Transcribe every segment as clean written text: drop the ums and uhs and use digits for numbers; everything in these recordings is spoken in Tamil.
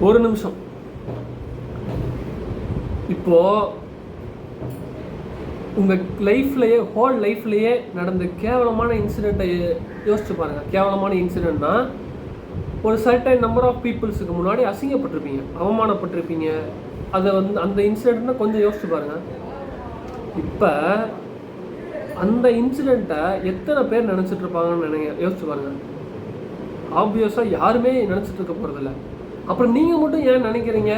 ஒரு நிமிஷம். இப்போது உங்கள் லைஃப்லையே ஹோல் லைஃப்லையே நடந்த கேவலமான இன்சிடெண்ட்டை யோசிச்சு பாருங்கள். கேவலமான இன்சிடெண்ட்னா ஒரு சர்டைன் நம்பர் ஆஃப் பீப்புள்ஸுக்கு முன்னாடி அசிங்கப்பட்டிருப்பீங்க, அவமானப்பட்டிருப்பீங்க. அதை அந்த இன்சிடெண்ட்னா கொஞ்சம் யோசிச்சு பாருங்கள். இப்போ அந்த இன்சிடெண்ட்டை எத்தனை பேர் நினச்சிட்ருப்பாங்கன்னு யோசிச்சு பாருங்கள். ஆப்வியஸாக யாருமே நினச்சிட்டு இருக்க போகிறதில்ல. அப்புறம் நீங்கள் மட்டும் ஏன் நினைக்கிறீங்க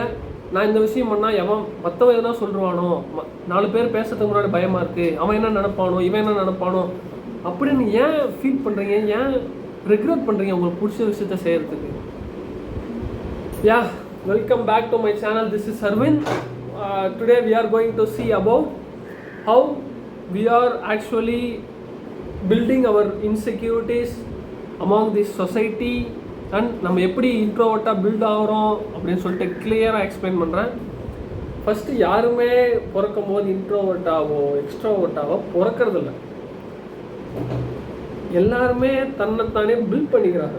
நான் இந்த விஷயம் பண்ணால் மற்றவன் எதனா சொல்லுவானோ, 4 பேர் பேசுறதுக்கு முன்னாடி பயமாக இருக்குது, அவன் என்ன நினைப்பானோ, இவன் என்ன நினைப்பானோ அப்படின்னு ஏன் ஃபீல் பண்ணுறீங்க? ஏன் ரெக்ரெட் பண்ணுறீங்க உங்களுக்கு பிடிச்ச விஷயத்த செய்கிறதுக்கு? Welcome back to my channel. This is Aravind. Today we are going to see about how we are actually building our insecurities among this society and நம்ம எப்படி இன்ட்ரோவர்ட்டாக பில்ட் ஆகிறோம் அப்படின்னு சொல்லிட்டு கிளியராக எக்ஸ்பிளைன் பண்ணுறேன். ஃபஸ்ட்டு யாருமே பிறக்கும் போது இன்ட்ரோவர்ட்டாவோ எக்ஸ்ட்ரோவர்ட்டாவோ பிறக்கிறதில்ல. எல்லாருமே தன்னைத்தானே பில்ட் பண்ணிக்கிறாங்க.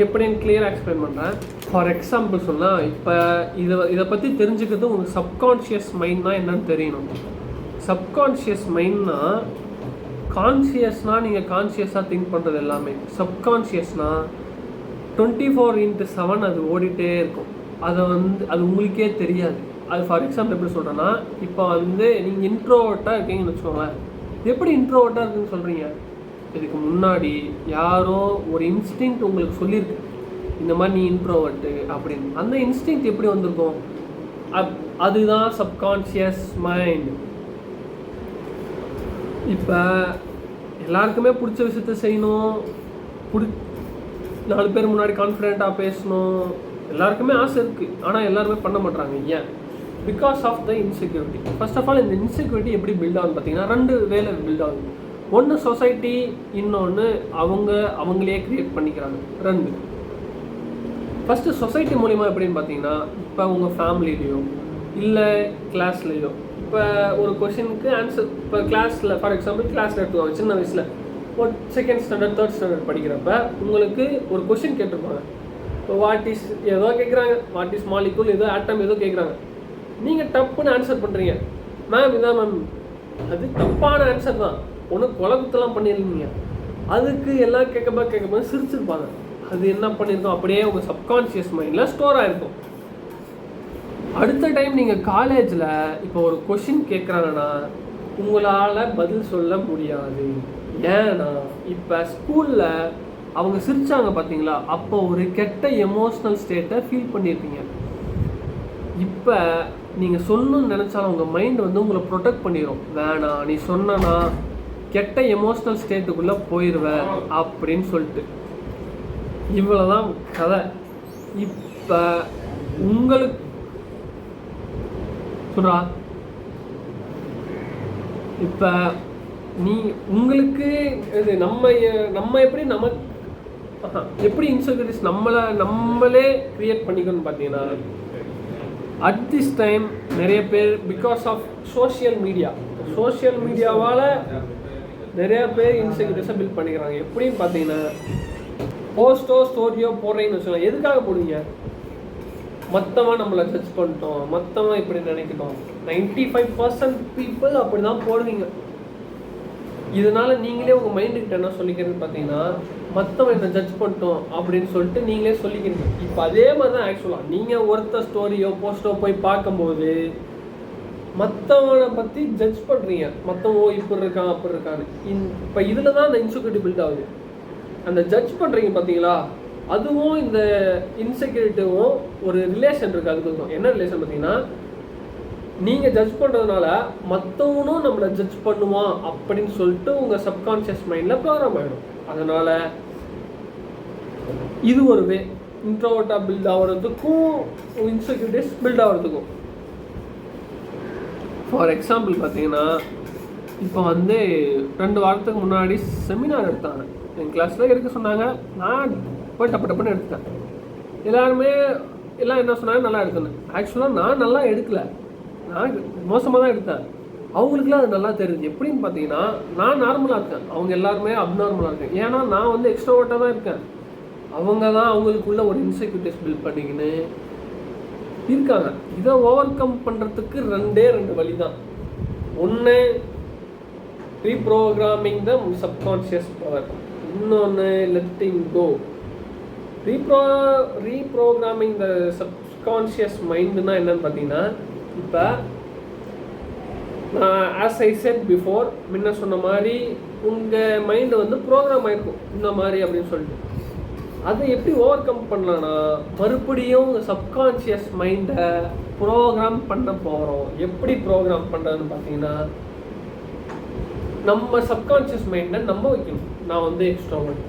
எப்படின்னு கிளியராக எக்ஸ்பிளைன் பண்ணுறேன். ஃபார் எக்ஸாம்பிள் சொன்னால், இப்போ இதை பற்றி தெரிஞ்சுக்கிறது உங்களுக்கு சப்கான்ஷியஸ் மைண்ட்னா என்னன்னு தெரியணும். சப்கான்ஷியஸ் மைண்ட்னா கான்ஷியஸ்னால் நீங்கள் கான்ஷியஸாக திங்க் பண்ணுறது எல்லாமே. சப்கான்ஷியஸ்னால் 24/7 அது ஓடிட்டே இருக்கும். அது உங்களுக்கே தெரியாது. அது ஃபார் எக்ஸாம்பிள் எப்படி சொல்கிறேன்னா, இப்போ நீங்கள் இன்ட்ரோவர்ட்டாக இருக்கீங்கன்னு வச்சுக்கோங்களேன். எப்படி இன்ட்ரோவர்ட்டாக இருக்குன்னு சொல்கிறீங்க? இதுக்கு முன்னாடி யாரோ ஒரு இன்ஸ்டிங்க்ட் உங்களுக்கு சொல்லியிருக்கு, இந்த மாதிரி நீ இன்ட்ரோவர்ட்டு அப்படின்னு. அந்த இன்ஸ்டிங்க்ட் எப்படி வந்திருக்கும்? அதுதான் சப்கான்ஷியஸ் மைண்ட். இப்போ எல்லாருக்குமே பிடிச்ச விஷயத்த செய்யணும், 4 பேர் முன்னாடி கான்ஃபிடென்ட்டாக பேசணும், எல்லாருக்குமே ஆசை இருக்குது. ஆனால் எல்லாருமே பண்ண மாட்டாங்க. ஏன்? Because of the insecurity. First of all இந்த இன்செக்யூரிட்டி எப்படி பில்ட் ஆகுன்னு பார்த்தீங்கன்னா 2 வேலை பில்ட் ஆகுது. ஒன்று சொசைட்டி, இன்னொன்று அவங்களே க்ரியேட் பண்ணிக்கிறாங்க. 2. ஃபஸ்ட்டு சொசைட்டி மூலிமா எப்படின்னு பார்த்தீங்கன்னா, இப்போ உங்கள் ஃபேமிலிலேயோ இல்லை கிளாஸ்லேயோ இப்போ ஒரு கொஷினுக்கு ஆன்சர், இப்போ கிளாஸில் ஃபார் எக்ஸாம்பிள் கிளாஸில் எடுத்துக்கோங்க. சின்ன வயசில் ஒரு 2nd ஸ்டாண்டர்ட் 3rd ஸ்டாண்டர்ட் படிக்கிறப்ப உங்களுக்கு ஒரு கொஷின் கேட்டிருப்பாங்க. இப்போ வாட் இஸ் ஏதோ கேட்குறாங்க, வாட் இஸ் மாலிகுல் ஏதோ ஆட்டம் ஏதோ கேட்குறாங்க. நீங்கள் டப்புன்னு ஆன்சர் பண்ணுறீங்க, மேம் இதான் மேம். அது தப்பான ஆன்சர் தான், ஒன்றும் குழப்பத்தெல்லாம் பண்ணியிருந்தீங்க. அதுக்கு எல்லாம் கேட்கும்போது சிரிச்சிருப்பாங்க. அது என்ன பண்ணியிருக்கோம், அப்படியே உங்கள் சப்கான்ஷியஸ் மைண்டில் ஸ்டோர் ஆகிருக்கும். அடுத்த டைம் நீங்கள் காலேஜில் இப்போ ஒரு கொஷின் கேட்குறாங்கன்னா உங்களால் பதில் சொல்ல முடியாது. ஏன்னா இப்போ ஸ்கூலில் அவங்க சிரித்தாங்க பார்த்தீங்களா, அப்போ ஒரு கெட்ட எமோஷ்னல் ஸ்டேட்டை ஃபீல் பண்ணியிருப்பீங்க. இப்போ நீங்கள் சொல்லணும்னு நினச்சாலும் உங்கள் மைண்ட் உங்களை ப்ரொடெக்ட் பண்ணிடும். வேணாம், நீ சொன்னா கெட்ட எமோஷ்னல் ஸ்டேட்டுக்குள்ளே போயிடுவேன் அப்படின்னு சொல்லிட்டு. இவ்வளோதான் கதை. இப்போ உங்களுக்கு சொல்கிறா, இப்போ உங்களுக்கு இது நம்ம எப்படி இன்செக்யூரிட்டிஸ் நம்மளே க்ரியேட் பண்ணிக்கணும்னு பார்த்தீங்கன்னா, அட் திஸ் டைம் நிறைய பேர் பிகாஸ் ஆஃப் சோஷியல் மீடியாவால் நிறைய பேர் இன்செக்யூரிட்டிஸை பில்ட் பண்ணிக்கிறாங்க. எப்படின்னு பார்த்தீங்கன்னா, போஸ்ட்டோ ஸ்டோரியோ போடுறீங்கன்னு வச்சுக்கோங்க. எதுக்காக போடுவீங்க? மொத்தமாக நம்மளை ஜட்ஜ் பண்ணிட்டோம், மொத்தமாக இப்படி நினைக்கணும். 95% பீப்புள் அப்படி தான் போடுவீங்க. இதனால் நீங்களே உங்கள் மைண்டுக்கிட்ட என்ன சொல்லிக்கிறதுன்னு பார்த்தீங்கன்னா, மற்றவன் என்ன ஜட்ஜ் பண்ணிட்டோம் அப்படின்னு சொல்லிட்டு நீங்களே சொல்லிக்கிறீங்க. இப்போ அதே மாதிரி தான் ஆக்சுவலாக நீங்கள் ஒருத்தர் ஸ்டோரியோ போஸ்ட்டோ போய் பார்க்கும்போது மற்றவனை பற்றி ஜட்ஜ் பண்ணுறீங்க. மற்றவன் இப்படி இருக்கான் அப்படி இருக்கான்னு. இப்போ இதில் தான் அந்த இன்செக்யூரிட்டி பில்ட் ஆகுது. அந்த ஜட்ஜ் பண்ணுறீங்க பார்த்தீங்களா, அதுவும் இந்த இன்செக்யூரிட்டியும் ஒரு ரிலேஷன் இருக்குது. அதுக்கு என்ன ரிலேஷன் பார்த்தீங்கன்னா, நீங்கள் ஜட்ஜ் பண்ணுறதுனால மற்றவனும் நம்மளை ஜட்ஜ் பண்ணுவான் அப்படின்னு சொல்லிட்டு உங்கள் சப்கான்ஷியஸ் மைண்டில் ப்ரோக்ராம் ஆகிடும். அதனால் இது ஒரு வே இன்ட்ரோவர்ட்டாக பில்ட் ஆகிறதுக்கும் இன்செக்யூரிட்டிஸ் பில்ட் ஆகிறதுக்கும். ஃபார் எக்ஸாம்பிள் பார்த்தீங்கன்னா, இப்போ 2 வாரத்துக்கு முன்னாடி செமினார் எடுத்தாங்க. என் கிளாஸில் எடுக்க சொன்னாங்க. நான் போய் டப்புன்னு எடுத்துட்டேன். எல்லாம் என்ன சொன்னாங்க, நல்லா எடுக்கணும். ஆக்சுவலாக நான் நல்லா எடுக்கலை, நான் மோசமாக தான் எடுத்தேன். அவங்களுக்குலாம் அது நல்லா தெரியுது. எப்படின்னு பார்த்தீங்கன்னா, நான் நார்மலாக இருக்கேன், அவங்க எல்லாருமே அப்நார்மலாக இருக்கேன். ஏன்னா நான் எக்ஸ்ட்ரோவர்ட்டாக தான் இருக்கேன். அவங்க தான் அவங்களுக்குள்ள ஒரு இன்செக்யூரிட்டிஸ் பில்ட் பண்ணிக்கின்னு இருக்காங்க. இதை ஓவர் கம் பண்ணுறதுக்கு ரெண்டு வழி தான். ஒன்று ரீப்ரோக்ராமிங் த சப்கான்ஷியஸ் பவர், இன்னொன்று letting go. Reprogramming the subconscious மைண்டுனா என்னன்னு பார்த்தீங்கன்னா, இப்போ நான் ஆஸ் ஐ செட் பிஃபோர் முன்ன சொன்ன மாதிரி உங்கள் மைண்டு வந்து ப்ரோக்ராம் ஆகிருக்கும் இந்த மாதிரி அப்படின்னு சொல்லிட்டு. அதை எப்படி ஓவர் கம் பண்ணலான்னா, மறுபடியும் உங்கள் சப்கான்ஷியஸ் மைண்டை ப்ரோக்ராம் பண்ண போகிறோம். எப்படி ப்ரோக்ராம் பண்ணுறதுன்னு பார்த்தீங்கன்னா, நம்ம சப்கான்ஷியஸ் மைண்டை நம்ப வைக்கணும். நான் வந்து எக்ஸ்ட்ரோவர்ட்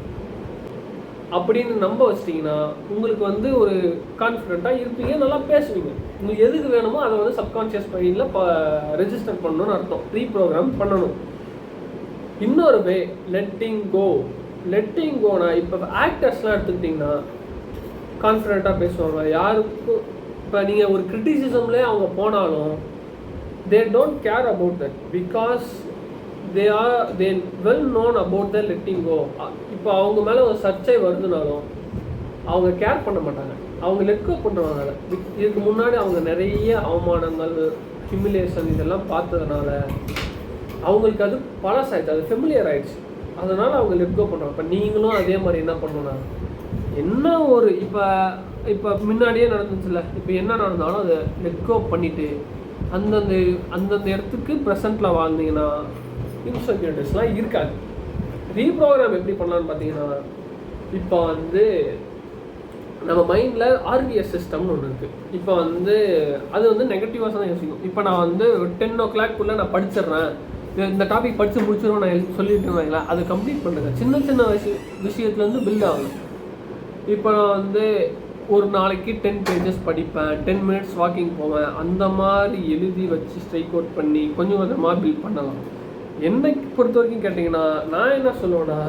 அப்படின்னு நம்ப வச்சிட்டிங்கன்னா உங்களுக்கு வந்து ஒரு கான்ஃபிடென்ட்டாக இருப்பீங்க, நல்லா பேசுவீங்க. உங்களுக்கு எதுக்கு வேணுமோ அதை வந்து சப்கான்ஷியஸ் மைண்டில் ரெஜிஸ்டர் பண்ணணும்னு அர்த்தம், ரீப்ரோக்ராம் பண்ணணும். இன்னொரு வே லெட்டிங் கோ. லெட்டிங் கோனா இப்போ ஆக்டர்ஸ்லாம் எடுத்துக்கிட்டிங்கன்னா கான்ஃபிடென்ட்டாக பேசுவாங்க. யாருக்கும் இப்போ நீங்கள் ஒரு கிரிட்டிசிசம்லேயே அவங்க போனாலும் they don't care about that because they well known about the letting go. இப்போ அவங்க மேலே ஒரு சர்ச்சை வருதுனாலும் அவங்க கேர் பண்ண மாட்டாங்க, அவங்க லெட் கோ பண்ணுவாங்க. இதுக்கு முன்னாடி அவங்க நிறைய அவமானங்கள், ஹியூமிலியேஷன் இதெல்லாம் பார்த்ததுனால அவங்களுக்கு அது பழசாயிடுச்சு, அது ஃபெமிலியர் ஆகிடுச்சு. அதனால் அவங்க லெட் கோ பண்ணுவாங்க. இப்போ நீங்களும் அதே மாதிரி என்ன பண்ணணும்னா, என்ன ஒரு இப்போ முன்னாடியே நடந்துச்சுல்ல, இப்போ என்ன நடந்தாலும் அதை லெட் கோ பண்ணிவிட்டு அந்தந்த இடத்துக்கு ப்ரெசண்ட்டில் வாழ்ந்தீங்கன்னா இன்செக்யூரிட்டிஸ்லாம் இருக்காது. ரீப்ரோக்ராம் எப்படி பண்ணலான்னு பார்த்தீங்கன்னா, இப்போ வந்து நம்ம மைண்டில் ஆர்விஎஸ் சிஸ்டம்னு ஒன்று இருக்குது. இப்போ வந்து அது வந்து நெகட்டிவாக தான் யோசிக்கும். இப்போ நான் வந்து 10 o'clock நான் படிச்சிடுறேன், இந்த டாபிக் படித்து முடிச்சிடும் நான் சொல்லிட்டு இருந்தேங்களா, அதை கம்ப்ளீட் பண்ணுங்க. சின்ன சின்ன விஷயத்துலேருந்து பில்ட் ஆகணும். இப்போ நான் வந்து ஒரு நாளைக்கு 10 pages படிப்பேன், 10 minutes வாக்கிங் போவேன், அந்த மாதிரி எழுதி வச்சு ஸ்ட்ரைக் அவுட் பண்ணி கொஞ்சம் கொஞ்சமாக பில்ட் பண்ணலாம். என்னை பொறுத்த வரைக்கும் கேட்டிங்கன்னா, நான் என்ன சொல்லுவேன்னா,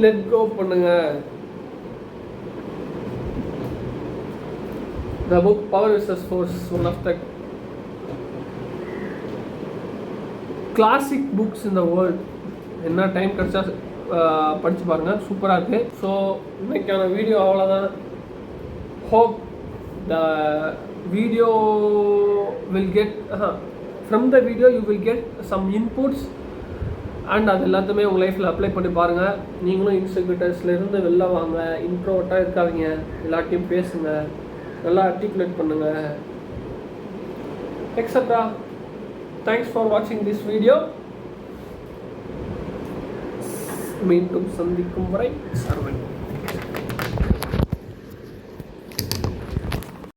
லெட் கோ பண்ணுங்க. The book Power vs. Force is one of the classic books in the world. என்ன டைம் கிடச்சா படித்து பாருங்கள், சூப்பராக இருக்குது. ஸோ இன்னைக்கான வீடியோ அவ்வளோதான். Hope the video will get from the video you will get some inputs and அது எல்லாத்தையுமே உங்கள் லைஃப்பில் அப்ளை பண்ணி பாருங்கள். நீங்களும் இன்செக்யூரிட்டிஸ்லேருந்து வெளில வாங்க, இன்ட்ரோவர்ட்டாக இருக்காதீங்க, எல்லாத்தையும் பேசுங்க, நல்லா ஆர்டிகுலேட் பண்ணுங்கள், எக்ஸெட்ரா. தேங்க்ஸ் ஃபார் வாட்சிங் திஸ் வீடியோ. மீண்டும் சந்திக்கும் வரை சர்வன்.